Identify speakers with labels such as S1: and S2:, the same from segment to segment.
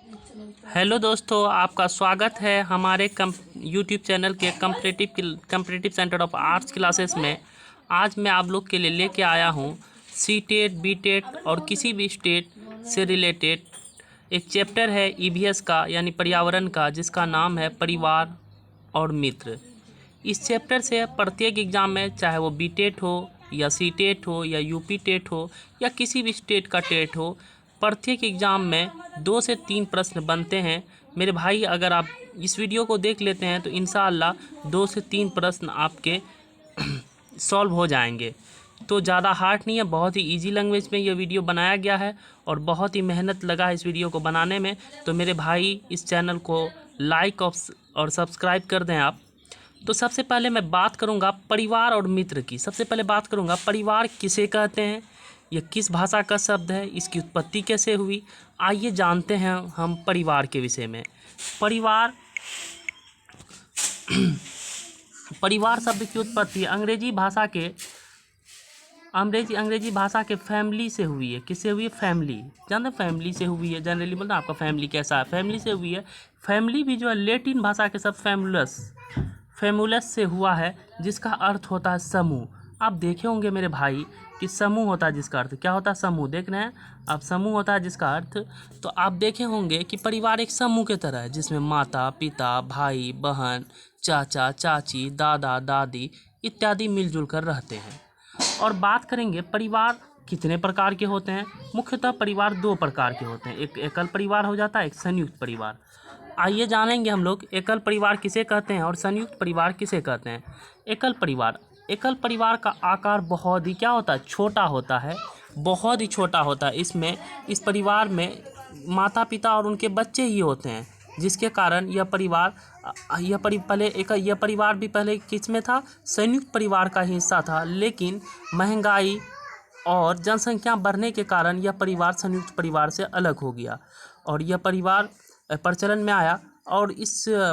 S1: Hello दोस्तों, आपका स्वागत है हमारे यूट्यूब चैनल के comparative centre of arts classes में। आज मैं आप लोग के लिए लेके आया हूँ सी टेट, बी टेट और किसी भी स्टेट से रिलेटेड एक चैप्टर है ईवीएस का, यानी पर्यावरण का, जिसका नाम है परिवार और मित्र। इस चैप्टर से प्रत्येक एग्ज़ाम में, चाहे वो बी टेट हो या सी टेट हो या यूपी टेट हो या किसी भी स्टेट का टेट हो, प्रत्येक एग्ज़ाम में 2 से 3 प्रश्न बनते हैं। मेरे भाई, अगर आप इस वीडियो को देख लेते हैं तो इंशाअल्लाह 2 से 3 प्रश्न आपके सॉल्व हो जाएंगे। तो ज़्यादा हार्ड नहीं है, बहुत ही इजी लैंग्वेज में ये वीडियो बनाया गया है और बहुत ही मेहनत लगा है इस वीडियो को बनाने में। तो मेरे भाई, इस चैनल को लाइक और सब्सक्राइब कर दें आप। तो सबसे पहले मैं बात करूंगा परिवार और मित्र की। सबसे पहले बात करूंगा परिवार किसे कहते हैं, यह किस भाषा का शब्द है, इसकी उत्पत्ति कैसे हुई। आइए जानते हैं हम परिवार के विषय में। परिवार परिवार शब्द की उत्पत्ति अंग्रेजी भाषा के फैमिली से हुई है। किससे हुई है? फैमिली। जानते हैं फैमिली से हुई है। जनरली बोलते हैं आपका फैमिली कैसा है, फैमिली से हुई है। फैमिली भी जो है लेटिन भाषा के शब्द फैमुलस से हुआ है, जिसका अर्थ होता है समूह। आप देखे होंगे मेरे भाई कि समूह होता है जिसका अर्थ क्या होता है? समूह। देख रहे हैं आप, समूह होता है जिसका अर्थ। तो आप देखे होंगे कि परिवार एक समूह की तरह है, जिसमें माता पिता, भाई बहन, चाचा चाची, दादा दादी इत्यादि मिलजुल कर रहते हैं। और बात करेंगे परिवार कितने प्रकार के होते हैं। मुख्यतः परिवार 2 प्रकार के होते हैं, एक एकल परिवार हो जाता है, एक संयुक्त परिवार। आइए जानेंगे हम लोग एकल परिवार किसे कहते हैं और संयुक्त परिवार किसे कहते हैं। एकल परिवार का आकार बहुत ही क्या होता है? छोटा होता है, बहुत ही छोटा होता है। इस परिवार में माता पिता और उनके बच्चे ही होते हैं, जिसके कारण यह परिवार भी पहले किस में था? संयुक्त परिवार का ही हिस्सा था। लेकिन महंगाई और जनसंख्या बढ़ने के कारण यह परिवार संयुक्त परिवार से अलग हो गया और यह परिवार प्रचलन में आया। और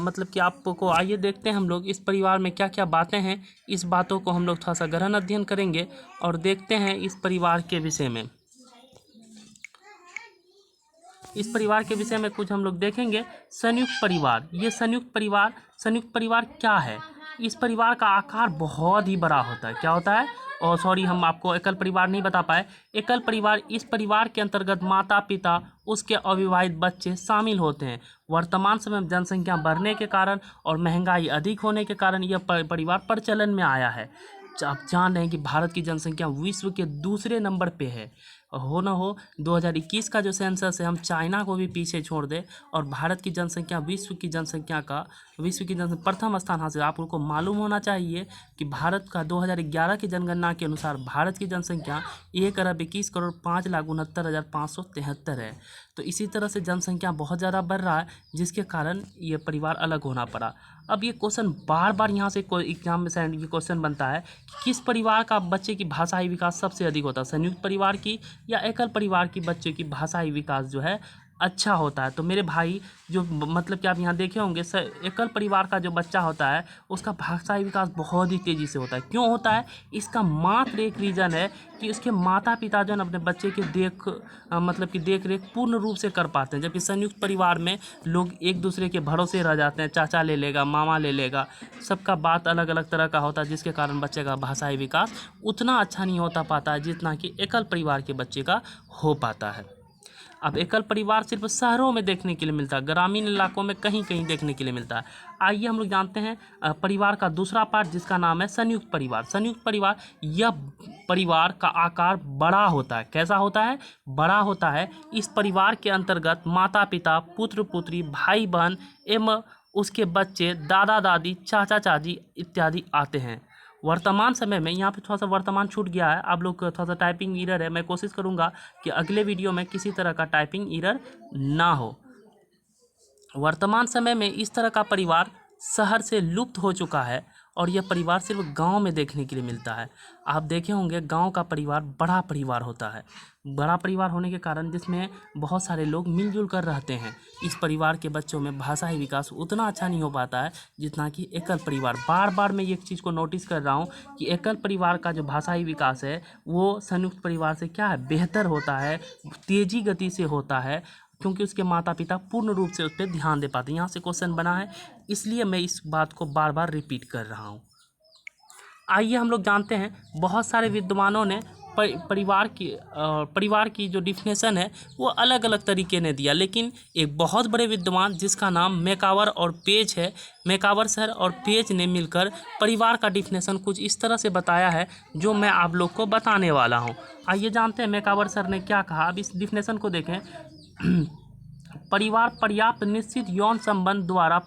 S1: मतलब कि आपको आइए देखते हैं हम लोग इस परिवार में क्या क्या बातें हैं। इस बातों को हम लोग थोड़ा सा गहन अध्ययन करेंगे और देखते हैं इस परिवार के विषय में। इस परिवार के विषय में कुछ हम लोग देखेंगे। संयुक्त परिवार, ये संयुक्त परिवार क्या है? इस परिवार का आकार बहुत ही बड़ा होता है। क्या होता है? और सॉरी, हम आपको एकल परिवार नहीं बता पाए। एकल परिवार, इस परिवार के अंतर्गत माता पिता, उसके अविवाहित बच्चे शामिल होते हैं। वर्तमान समय में जनसंख्या बढ़ने के कारण और महंगाई अधिक होने के कारण यह परिवार प्रचलन में आया है। आप जान रहे हैं कि भारत की जनसंख्या विश्व के दूसरे नंबर पे है। हो न हो 2021 का जो सेंसस है, हम चाइना को भी पीछे छोड़ दें और भारत की जनसंख्या विश्व की जनसंख्या प्रथम स्थान हासिल। आप लोग को मालूम होना चाहिए कि भारत का 2011 की जनगणना के अनुसार भारत की जनसंख्या 1,21,05,69,573 है। तो इसी तरह से जनसंख्या बहुत ज़्यादा बढ़ रहा है, जिसके कारण ये परिवार अलग होना पड़ा। अब ये क्वेश्चन बार बार यहाँ से कोई एग्जाम में ये क्वेश्चन बनता है कि किस परिवार का बच्चे की भाषाई विकास सबसे अधिक होता है, संयुक्त परिवार की या एकल परिवार की बच्चे की भाषाई विकास जो है अच्छा होता है। तो मेरे भाई, जो मतलब कि आप यहाँ देखे होंगे, एकल परिवार का जो बच्चा होता है उसका भाषाई विकास बहुत ही तेज़ी से होता है। क्यों होता है? इसका मात्र एक रीज़न है कि उसके माता पिता जो है अपने बच्चे की देख रेख पूर्ण रूप से कर पाते हैं। जबकि संयुक्त परिवार में लोग एक दूसरे के भरोसे रह जाते हैं, चाचा ले लेगा, मामा ले लेगा, सबका बात अलग अलग तरह का होता है, जिसके कारण बच्चे का भाषाई विकास उतना अच्छा नहीं होता पाता है जितना कि एकल परिवार के बच्चे का हो पाता है। अब एकल परिवार सिर्फ शहरों में देखने के लिए मिलता है, ग्रामीण इलाकों में कहीं कहीं देखने के लिए मिलता है। आइए हम लोग जानते हैं परिवार का दूसरा पार्ट, जिसका नाम है संयुक्त परिवार। संयुक्त परिवार, यह परिवार का आकार बड़ा होता है। कैसा होता है? बड़ा होता है। इस परिवार के अंतर्गत माता पिता, पुत्र पुत्री, भाई बहन एवं उसके बच्चे, दादा दादी, चाचा चाची इत्यादि आते हैं। वर्तमान समय में यहाँ पे थोड़ा सा वर्तमान छूट गया है, आप लोग थोड़ा सा टाइपिंग एरर है। मैं कोशिश करूँगा कि अगले वीडियो में किसी तरह का टाइपिंग एरर ना हो। वर्तमान समय में इस तरह का परिवार शहर से लुप्त हो चुका है और यह परिवार सिर्फ गांव में देखने के लिए मिलता है। आप देखे होंगे गांव का परिवार बड़ा परिवार होता है। बड़ा परिवार होने के कारण जिसमें बहुत सारे लोग मिलजुल कर रहते हैं। इस परिवार के बच्चों में भाषाई विकास उतना अच्छा नहीं हो पाता है जितना कि एकल परिवार। बार बार मैं एक चीज़ को नोटिस कर रहा हूँ कि एकल परिवार का जो भाषाई विकास है वो संयुक्त परिवार से क्या है? बेहतर होता है, तेज़ी गति से होता है। क्योंकि उसके माता पिता पूर्ण रूप से उस पर ध्यान दे पाते। यहाँ से क्वेश्चन बना है, इसलिए मैं इस बात को बार बार रिपीट कर रहा हूँ। आइए हम लोग जानते हैं, बहुत सारे विद्वानों ने परिवार की जो डिफिनेशन है वो अलग अलग तरीके ने दिया, लेकिन एक बहुत बड़े विद्वान जिसका नाम मैकावर और पेज है, मैकावर सर और पेज ने मिलकर परिवार का डिफिनेशन कुछ इस तरह से बताया है जो मैं आप लोग को बताने वाला हूँ। आइए जानते हैं मैकावर सर ने क्या कहा। अब इस डिफिनेशन को देखें। परिवार पर्याप्त निश्चित यौन संबंध द्वारा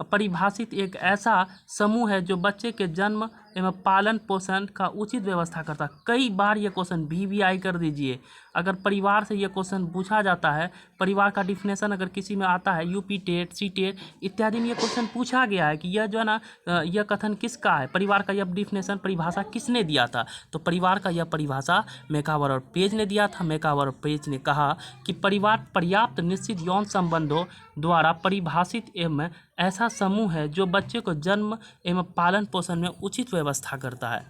S1: परिभाषित एक ऐसा समूह है जो बच्चे के जन्म एवं पालन पोषण का उचित व्यवस्था करता है। कई बार ये क्वेश्चन VVI कर दीजिए, अगर परिवार से ये क्वेश्चन पूछा जाता है, परिवार का डिफिनेशन अगर किसी में आता है, यूपी टेट, सी टेट इत्यादि में ये क्वेश्चन पूछा गया है कि यह जो है ना, यह कथन किसका है, परिवार का यह डिफिनेशन परिभाषा किसने दिया था, तो परिवार का यह परिभाषा मैकावर और पेज ने दिया था। मैकावर और पेज ने कहा कि परिवार पर्याप्त निश्चित यौन संबंधों द्वारा परिभाषित एवं ऐसा समूह है जो बच्चे को जन्म एवं पालन पोषण में उचित व्यवस्था करता है।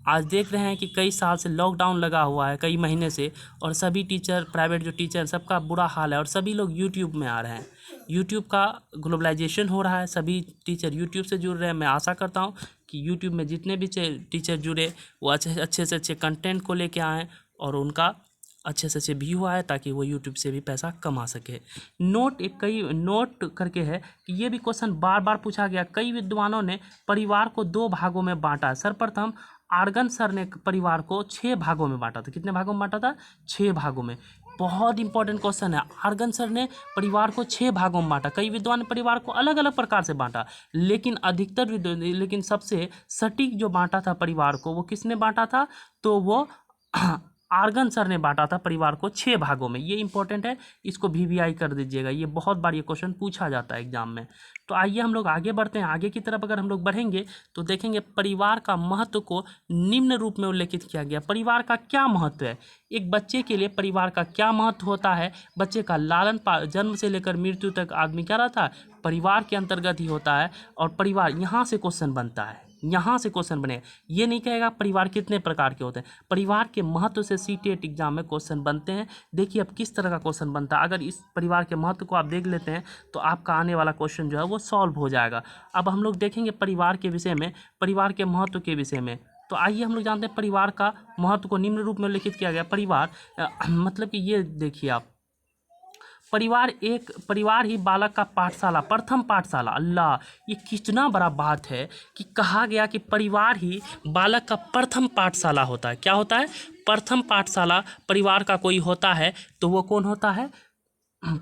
S1: आज देख रहे हैं कि कई साल से लॉकडाउन लगा हुआ है, कई महीने से, और सभी टीचर, प्राइवेट जो टीचर, सबका बुरा हाल है और सभी लोग यूट्यूब में आ रहे हैं। यूट्यूब का ग्लोबलाइजेशन हो रहा है, सभी टीचर यूट्यूब से जुड़ रहे हैं। मैं आशा करता हूँ कि यूट्यूब में जितने भी टीचर जुड़े वो अच्छे से अच्छे कंटेंट को लेके आएँ और उनका अच्छे से अच्छे व्यू आए, ताकि वो यूट्यूब से भी पैसा कमा सके। नोट करके है कि ये भी क्वेश्चन बार बार पूछा गया। कई विद्वानों ने परिवार को 2 भागों में बांटा। सर्वप्रथम आर्गन सर ने परिवार को 6 भागों में बांटा था। कितने भागों में बांटा था? 6 भागों में। बहुत इंपॉर्टेंट क्वेश्चन है। आर्गन सर ने परिवार को 6 भागों में बांटा। कई विद्वान ने परिवार को अलग अलग प्रकार से बांटा, लेकिन सबसे सटीक जो बांटा था परिवार को, वो किसने बांटा था? तो वो आर्गन सर ने बांटा था परिवार को 6 भागों में। ये इंपॉर्टेंट है, इसको VVI कर दीजिएगा, ये बहुत बार ये क्वेश्चन पूछा जाता है एग्जाम में। तो आइए हम लोग आगे बढ़ते हैं। आगे की तरफ अगर हम लोग बढ़ेंगे तो देखेंगे परिवार का महत्व को निम्न रूप में उल्लेखित किया गया। परिवार का क्या महत्व है? एक बच्चे के लिए परिवार का क्या महत्व होता है? बच्चे का लालन जन्म से लेकर मृत्यु तक आदमी क्या रहता है? परिवार के अंतर्गत ही होता है। और परिवार, यहाँ से क्वेश्चन बनता है, यहाँ से क्वेश्चन बनेगा। ये नहीं कहेगा परिवार कितने प्रकार के होते हैं, परिवार के महत्व से सीटेट एग्जाम में क्वेश्चन बनते हैं। देखिए अब किस तरह का क्वेश्चन बनता है। अगर इस परिवार के महत्व को आप देख लेते हैं तो आपका आने वाला क्वेश्चन जो है वो सॉल्व हो जाएगा। अब हम लोग देखेंगे परिवार के विषय में, परिवार के महत्व के विषय में। तो आइए हम लोग जानते हैं परिवार का महत्व को निम्न रूप में उल्लेखित किया गया। परिवार मतलब कि ये देखिए आप, परिवार ही बालक का पाठशाला, प्रथम पाठशाला। अल्लाह, ये कितना बड़ा बात है कि कहा गया कि परिवार ही बालक का प्रथम पाठशाला होता है। क्या होता है? प्रथम पाठशाला परिवार का कोई होता है तो वो कौन होता है?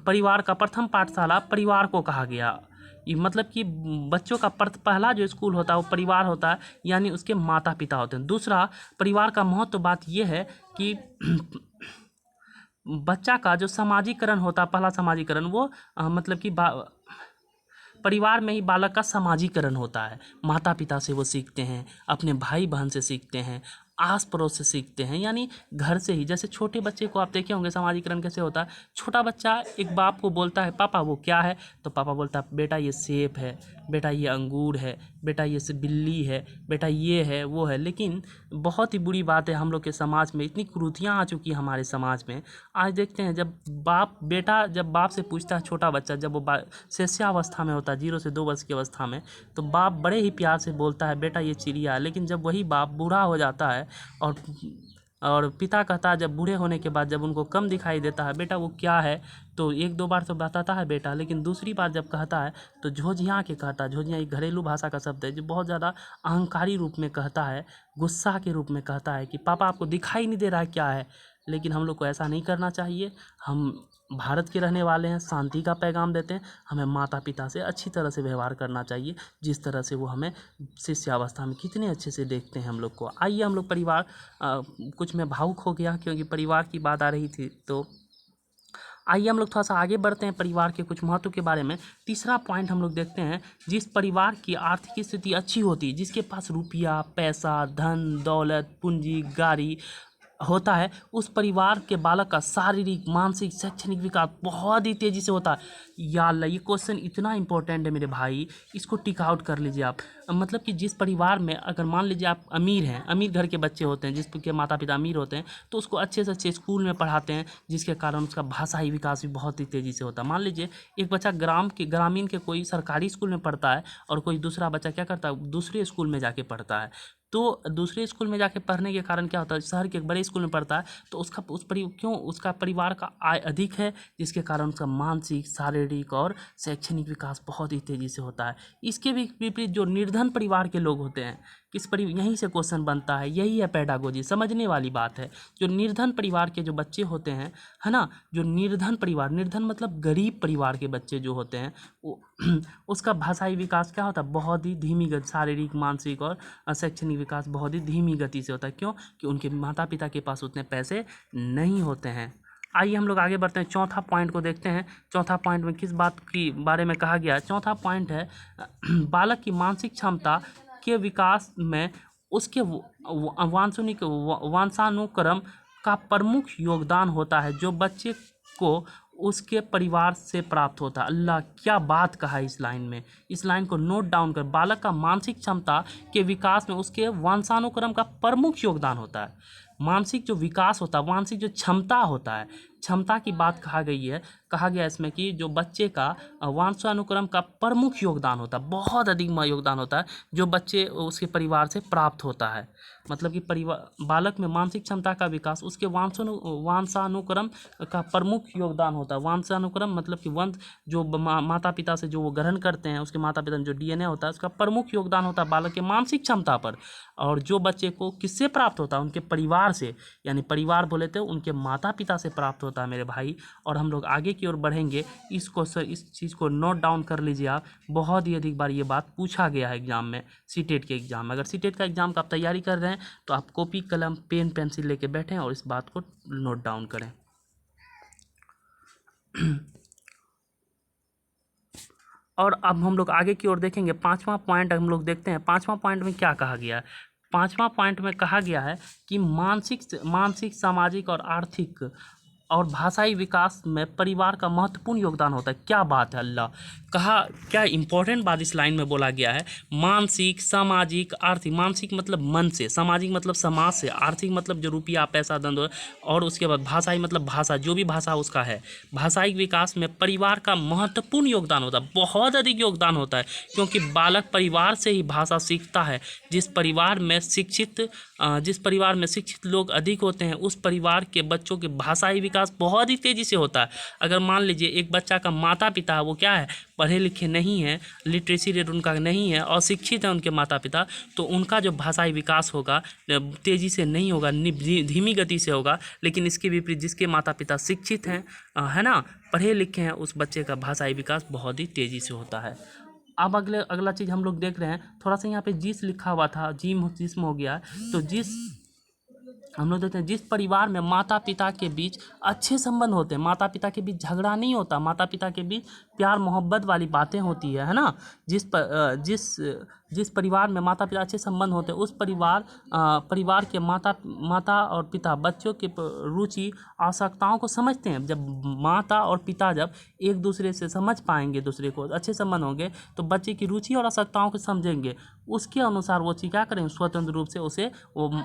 S1: परिवार का प्रथम पाठशाला परिवार को कहा गया। ये मतलब कि बच्चों का पहला जो स्कूल होता है वो परिवार होता है, यानी उसके माता पिता होते हैं। दूसरा, परिवार का महत्व बात ये है कि बच्चा का जो समाजीकरण होता है, पहला समाजीकरण वो मतलब कि परिवार में ही बालक का समाजीकरण होता है। माता पिता से वो सीखते हैं, अपने भाई बहन से सीखते हैं, आस पड़ोस से सीखते हैं, यानी घर से ही। जैसे छोटे बच्चे को आप देखे होंगे समाजीकरण कैसे होता है। छोटा बच्चा एक बाप को बोलता है, पापा वो क्या है? तो पापा बोलता है, बेटा ये सेब है, बेटा ये अंगूर है, बेटा ये से बिल्ली है, बेटा ये है वो है। लेकिन बहुत ही बुरी बात है, हम लोग के समाज में इतनी कुरीतियाँ आ चुकी हैं हमारे समाज में। आज देखते हैं जब बाप से पूछता है छोटा बच्चा, जब वो शिष्यावस्था में होता है, 0 से 2 वर्ष की अवस्था में, तो बाप बड़े ही प्यार से बोलता है, बेटा ये चिड़िया है। लेकिन जब वही बाप बूढ़ा हो जाता है और पिता कहता है जब बूढ़े होने के बाद, जब उनको कम दिखाई देता है, बेटा वो क्या है? तो 1-2 बार तो बताता है बेटा, लेकिन दूसरी बार जब कहता है तो झोझिया के कहता है। झोझिया एक घरेलू भाषा का शब्द है जो बहुत ज़्यादा अहंकारी रूप में कहता है, गुस्सा के रूप में कहता है कि पापा आपको दिखाई नहीं दे रहा है क्या है। लेकिन हम लोग को ऐसा नहीं करना चाहिए। हम भारत के रहने वाले हैं, शांति का पैगाम देते हैं। हमें माता पिता से अच्छी तरह से व्यवहार करना चाहिए, जिस तरह से वो हमें शिष्यावस्था में कितने अच्छे से देखते हैं हम लोग को। आइए हम लोग परिवार, कुछ मैं भावुक हो गया क्योंकि परिवार की बात आ रही थी। तो आइए हम लोग थोड़ा सा आगे बढ़ते हैं परिवार के कुछ महत्व के बारे में। तीसरा पॉइंट हम लोग देखते हैं, जिस परिवार की आर्थिक स्थिति अच्छी होती है, जिसके पास रुपया, पैसा, धन दौलत, पूंजी, गाड़ी होता है, उस परिवार के बालक का शारीरिक, मानसिक, शैक्षणिक विकास बहुत ही तेज़ी से होता है। या अल्लाह, ये क्वेश्चन इतना इंपॉर्टेंट है मेरे भाई, इसको टिक आउट कर लीजिए आप। मतलब कि जिस परिवार में अगर मान लीजिए आप अमीर हैं, अमीर घर के बच्चे होते हैं, जिसके माता पिता अमीर होते हैं, तो उसको अच्छे से अच्छे स्कूल में पढ़ाते हैं, जिसके कारण उसका भाषाई विकास भी बहुत ही तेज़ी से होता है। मान लीजिए एक बच्चा ग्रामीण के कोई सरकारी स्कूल में पढ़ता है और कोई दूसरा बच्चा क्या करता है, दूसरे स्कूल में जाके पढ़ता है। तो दूसरे स्कूल में जाके पढ़ने के कारण क्या होता है, शहर के एक बड़े स्कूल में पढ़ता है तो उसका परिवार का आय अधिक है, जिसके कारण उसका मानसिक, शारीरिक और शैक्षणिक विकास बहुत ही तेज़ी से होता है। इसके भी विपरीत जो निर्धन परिवार के लोग होते हैं, यहीं से क्वेश्चन बनता है, यही है पेडागोजी, समझने वाली बात है। जो निर्धन परिवार के जो बच्चे होते हैं, है ना, जो निर्धन मतलब गरीब परिवार के बच्चे जो होते हैं, वो उसका भाषाई विकास क्या होता है, बहुत ही धीमी गति, शारीरिक, मानसिक और शैक्षणिक विकास बहुत ही धीमी गति से होता है। क्यों? कि उनके माता पिता के पास उतने पैसे नहीं होते हैं। आइए हम लोग आगे बढ़ते हैं, चौथा पॉइंट को देखते हैं। चौथा पॉइंट में किस बात की बारे में कहा गया है? चौथा पॉइंट है बालक की मानसिक क्षमता के विकास में उसके वंशानुक्रम का प्रमुख योगदान होता है, जो बच्चे को उसके परिवार से प्राप्त होता है। अल्लाह, क्या बात कहा है इस लाइन में, इस लाइन को नोट डाउन कर। बालक का मानसिक क्षमता के विकास में उसके वंशानुक्रम का प्रमुख योगदान होता है। मानसिक जो विकास होता है, मानसिक जो क्षमता होता है, क्षमता की बात कहा गई है, कहा गया इसमें कि जो बच्चे का वंशानुक्रम का प्रमुख योगदान होता है, बहुत अधिक योगदान होता है, जो बच्चे उसके परिवार से प्राप्त होता है। मतलब कि बालक में मानसिक क्षमता का विकास उसके वंशानुक्रम का प्रमुख योगदान होता है। वंशानुक्रम मतलब कि वंश जो माता पिता से जो वो ग्रहण करते हैं, उसके माता पिता में जो डीएनए होता है, उसका प्रमुख योगदान होता है बालक के मानसिक क्षमता पर। और जो बच्चे को किससे प्राप्त होता है? उनके परिवार से, यानी परिवार बोले तो उनके माता पिता से प्राप्त होता है मेरे भाई। और हम लोग आगे की ओर बढ़ेंगे, इस चीज़ को नोट डाउन कर लीजिए आप। बहुत ही अधिक बार ये बात पूछा गया है एग्जाम में, सीटेट के एग्जाम में। अगर सीटेट का एग्जाम का आप तैयारी कर रहे हैं तो आप कॉपी कलम पेन पेंसिल लेके बैठें और इस बात को नोट डाउन करें। और अब हम लोग आगे की ओर देखेंगे, पांचवा पॉइंट हम लोग देखते हैं। पांचवा पॉइंट में क्या कहा गया है? पांचवा पॉइंट में कहा गया है कि मानसिक, सामाजिक और आर्थिक और भाषाई विकास में परिवार का महत्वपूर्ण योगदान होता है। क्या बात है अल्लाह, कहा क्या इंपॉर्टेंट बात इस लाइन में बोला गया है। मानसिक, सामाजिक, आर्थिक। मानसिक मतलब मन से, सामाजिक मतलब समाज से, आर्थिक मतलब जो रुपया पैसा धन, और उसके बाद भाषाई मतलब भाषा, जो भी भाषा उसका है। भाषाई विकास में परिवार का महत्वपूर्ण योगदान होता है, बहुत अधिक योगदान होता है, क्योंकि बालक परिवार से ही भाषा सीखता है। जिस परिवार में शिक्षित लोग अधिक होते हैं, उस परिवार के बच्चों के भाषाई विकास बहुत ही तेज़ी से होता है। अगर मान लीजिए एक बच्चा का माता पिता वो क्या है, पढ़े लिखे नहीं है, लिटरेसी रेट उनका नहीं है और शिक्षित है उनके माता पिता, तो उनका जो भाषाई विकास होगा तेज़ी से नहीं होगा, धीमी गति से होगा। लेकिन इसके विपरीत जिसके माता पिता शिक्षित हैं, है ना, पढ़े लिखे हैं, उस बच्चे का भाषाई विकास बहुत ही तेज़ी से होता है। अब अगला चीज़ हम लोग देख रहे हैं, थोड़ा सा यहाँ पे जिस लिखा हुआ था, जिस्म हो गया, तो जिस हम लोग देखते हैं, जिस परिवार में माता पिता के बीच अच्छे संबंध होते हैं, माता पिता के बीच झगड़ा नहीं होता, माता पिता के बीच प्यार मोहब्बत वाली बातें होती है ना, जिस परिवार में माता पिता अच्छे संबंध होते हैं, उस परिवार के माता और पिता बच्चों के रुचि आवश्यकताओं को समझते हैं। जब माता और पिता जब एक दूसरे से समझ पाएंगे, दूसरे को अच्छे संबंध होंगे, तो बच्चे की रुचि और आवश्यकताओं को समझेंगे, उसके अनुसार वो चीज़ क्या करेंगे, स्वतंत्र रूप से उसे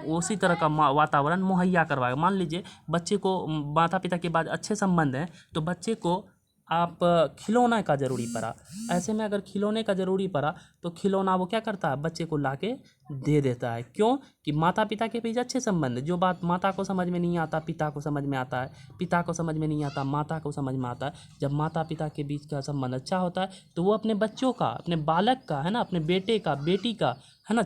S1: उसी तरह का वातावरण मुहैया करवाएगा। मान लीजिए बच्चे को माता पिता के बाद अच्छे संबंध हैं, तो बच्चे को आप खिलौना का ज़रूरी पड़ा, ऐसे में अगर खिलौने का ज़रूरी पड़ा तो खिलौना वो क्या करता है, बच्चे को लाके दे देता है। क्यों? कि माता पिता के बीच अच्छे संबंध, जो बात माता को समझ में नहीं आता पिता को समझ में आता है, पिता को समझ में नहीं आता माता को समझ में आता है। जब माता पिता के बीच का संबंध अच्छा होता है तो वो अपने बच्चों का, अपने बालक का, है ना, अपने बेटे का, बेटी का, है ना,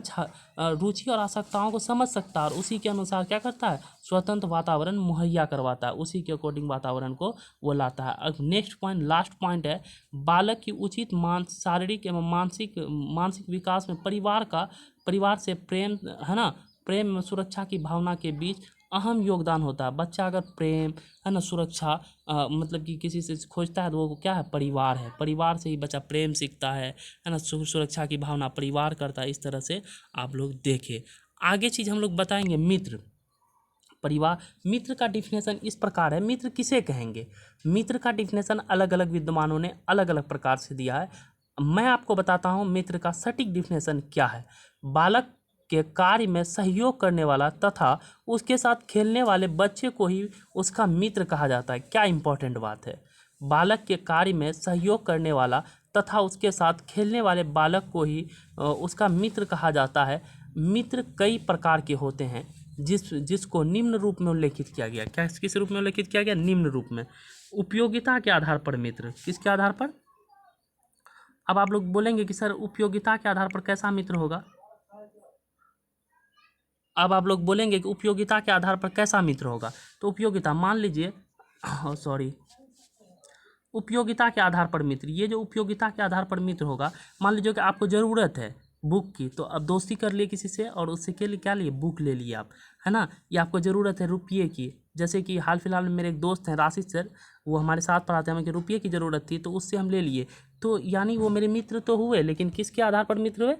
S1: रुचि और आवश्यकताओं को समझ सकता है और उसी के अनुसार क्या करता है, स्वतंत्र वातावरण मुहैया करवाता है, उसी के अकॉर्डिंग वातावरण को वो लाता है। अब नेक्स्ट पॉइंट, लास्ट पॉइंट है, बालक की उचित शारीरिक एवं मानसिक विकास में परिवार से प्रेम, है ना, प्रेम में सुरक्षा की भावना के बीच अहम योगदान होता है। बच्चा अगर प्रेम, है ना, सुरक्षा मतलब कि किसी से खोजता है तो वो क्या है, परिवार है। परिवार से ही बच्चा प्रेम सीखता है ना, सुरक्षा की भावना परिवार करता है। इस तरह से आप लोग देखें। आगे चीज़ हम लोग बताएंगे, मित्र का डिफिनेशन इस प्रकार है। मित्र किसे कहेंगे? मित्र का डिफिनेशन अलग अलग विद्वानों ने अलग अलग प्रकार से दिया है। मैं आपको बताता हूँ मित्र का सटीक डिफिनेशन क्या है। बालक के कार्य में सहयोग करने वाला तथा उसके साथ खेलने वाले बच्चे को ही उसका मित्र कहा जाता है। क्या इंपॉर्टेंट बात है, बालक के कार्य में सहयोग करने वाला तथा उसके साथ खेलने वाले बालक को ही उसका मित्र कहा जाता है। मित्र कई प्रकार के होते हैं जिसको निम्न रूप में उल्लेखित किया गया। क्या किस रूप में उल्लेखित किया गया? निम्न रूप में। उपयोगिता के आधार पर मित्र, किसके आधार पर? अब आप लोग बोलेंगे कि सर उपयोगिता के आधार पर कैसा मित्र होगा? अब आप लोग बोलेंगे कि उपयोगिता के आधार पर कैसा मित्र होगा? तो उपयोगिता, मान लीजिए सॉरी, उपयोगिता के आधार पर मित्र, ये जो उपयोगिता के आधार पर मित्र होगा, मान लीजिए कि आपको ज़रूरत है बुक की, तो अब दोस्ती कर लिए किसी से और उससे के लिए क्या लिए? बुक ले लिए आप, है ना। या आपको ज़रूरत है रुपये की, जैसे कि हाल फिलहाल में मेरे एक दोस्त हैं राशिद सर, वो हमारे साथ पढ़ाते हैं, हमें कि रुपये की ज़रूरत थी तो उससे हम ले लिए, तो यानी वो मेरे मित्र तो हुए, लेकिन किसके आधार पर मित्र हुए?